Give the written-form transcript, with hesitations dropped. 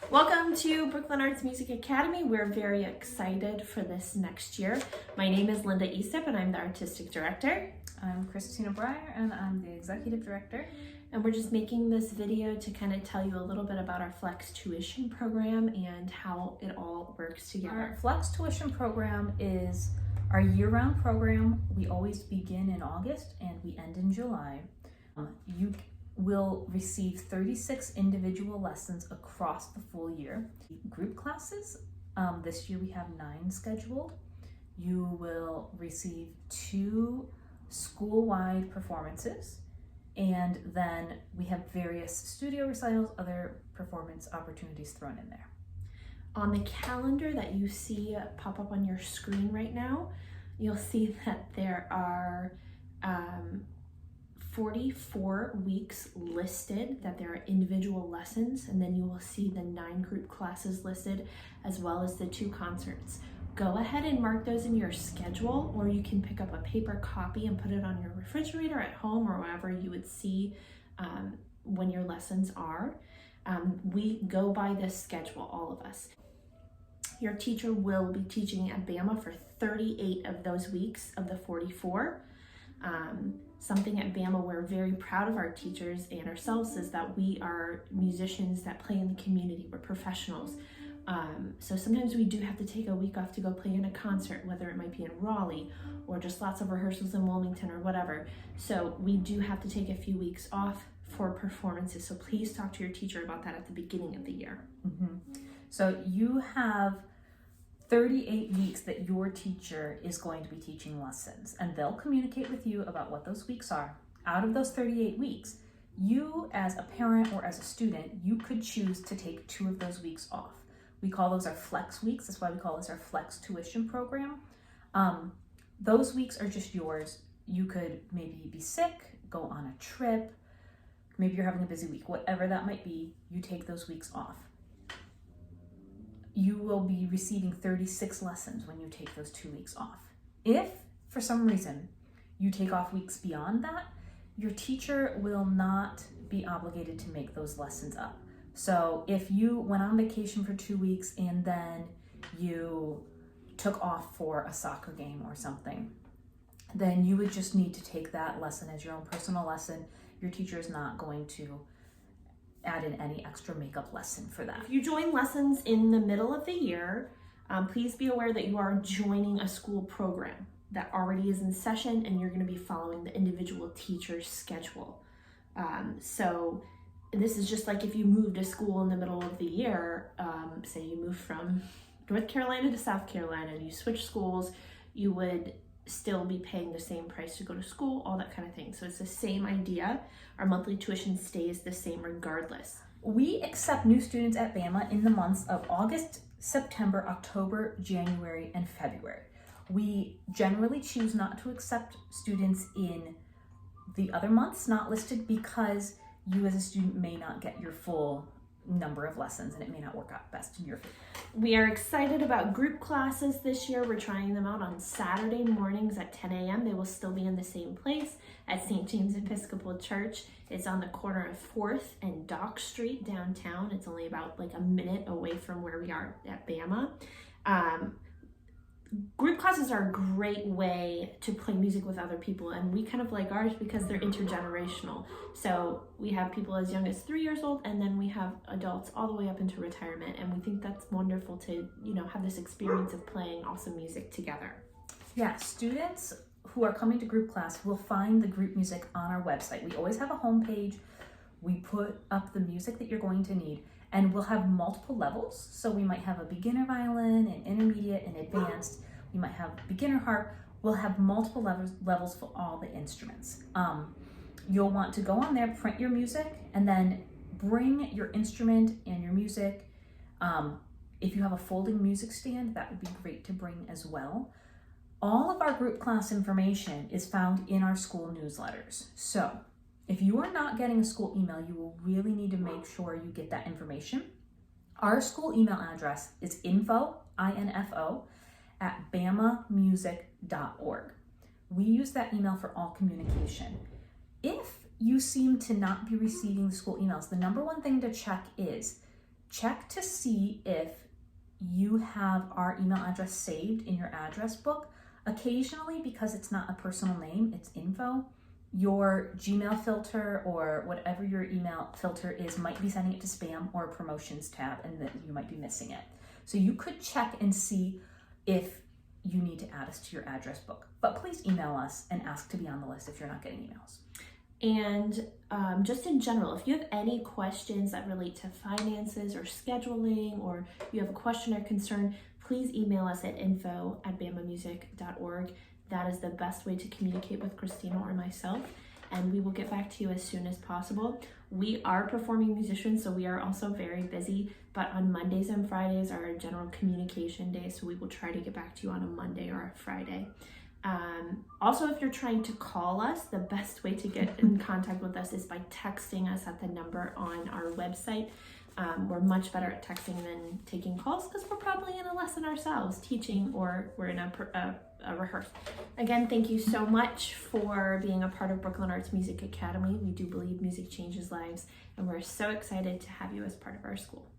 Welcome to Brooklyn Arts Music Academy. We're very excited for this next year. My name is Linda Eastep and I'm the Artistic Director. I'm Christina Breyer and I'm the Executive Director. And we're just making this video to kind of tell you a little bit about our Flex Tuition program and how it all works together. Our Flex Tuition program is our year-round program. We always begin in August and we end in July. You will receive 36 individual lessons across the full year. Group classes, this year we have 9 scheduled. You will receive 2 school-wide performances, and then we have various studio recitals, other performance opportunities thrown in there. On the calendar that you see pop up on your screen right now, you'll see that there are 44 weeks listed, that there are individual lessons, and then you will see the 9 group classes listed as well as the 2 concerts. Go ahead and mark those in your schedule, or you can pick up a paper copy and put it on your refrigerator at home or wherever you would see when your lessons are. We go by this schedule, all of us. Your teacher will be teaching at Bama for 38 of those weeks of the 44. Something at Bama we're very proud of our teachers and ourselves is that we are musicians that play in the community. We're professionals. So sometimes we do have to take a week off to go play in a concert, whether it might be in Raleigh or just lots of rehearsals in Wilmington or whatever. So we do have to take a few weeks off for performances. So please talk to your teacher about that at the beginning of the year. So you have 38 weeks that your teacher is going to be teaching lessons, and they'll communicate with you about what those weeks are. Out of those 38 weeks, you as a parent or as a student, you could choose to take 2 of those weeks off. We call those our flex weeks. That's why we call this our Flex Tuition program. Those weeks are just yours. You could maybe be sick, go on a trip, maybe you're having a busy week, whatever that might be, you take those weeks off. You will be receiving 36 lessons when you take those 2 weeks off. If, for some reason, you take off weeks beyond that, your teacher will not be obligated to make those lessons up. So if you went on vacation for 2 weeks and then you took off for a soccer game or something, then you would just need to take that lesson as your own personal lesson. Your teacher is not going to add in any extra makeup lesson for that. If you join lessons in the middle of the year, please be aware that you are joining a school program that already is in session and you're going to be following the individual teacher's schedule. So this is just like if you moved to school in the middle of the year, say you moved from North Carolina to South Carolina and you switch schools, you would still be paying the same price to go to school, all that kind of thing. So it's the same idea. Our monthly tuition stays the same regardless. We accept new students at Bama in the months of August, September, October, January, and February. We generally choose not to accept students in the other months not listed because you as a student may not get your full number of lessons and it may not work out best in your favor. We are excited about group classes this year. We're trying them out on Saturday mornings at 10 a.m. They will still be in the same place at St. James Episcopal Church. It's on the corner of 4th and Dock Street downtown. It's only about like a minute away from where we are at Bama. Group classes are a great way to play music with other people, and we kind of like ours because they're intergenerational. So we have people as young as 3 years old, and then we have adults all the way up into retirement, and we think that's wonderful to, have this experience of playing awesome music together. Yeah, students who are coming to group class will find the group music on our website. We always have a homepage. We put up the music that you're going to need, and we'll have multiple levels. So we might have a beginner violin, an intermediate, and advanced. We might have beginner harp. We'll have multiple levels for all the instruments. You'll want to go on there, print your music, and then bring your instrument and your music. If you have a folding music stand, that would be great to bring as well. All of our group class information is found in our school newsletters. So if you are not getting a school email, you will really need to make sure you get that information. Our school email address is info, I-N-F-O, at bamamusic.org. We use that email for all communication. If you seem to not be receiving the school emails, the number one thing to check is check to see if you have our email address saved in your address book. Occasionally, because it's not a personal name, it's info, your Gmail filter or whatever your email filter is might be sending it to spam or promotions tab, and that you might be missing it. So you could check and see if you need to add us to your address book. But please email us and ask to be on the list if you're not getting emails. And just in general, if you have any questions that relate to finances or scheduling, or you have a question or concern, please email us at info@bamamusic.org. That is the best way to communicate with Christina or myself, and we will get back to you as soon as possible. We are performing musicians, so we are also very busy, but on Mondays and Fridays are our general communication days, so we will try to get back to you on a Monday or a Friday. Also, if you're trying to call us, the best way to get in contact with us is by texting us at the number on our website. We're much better at texting than taking calls because we're probably in a lesson ourselves, teaching, or we're in a rehearse. Again, thank you so much for being a part of Brooklyn Arts Music Academy. We do believe music changes lives, and we're so excited to have you as part of our school.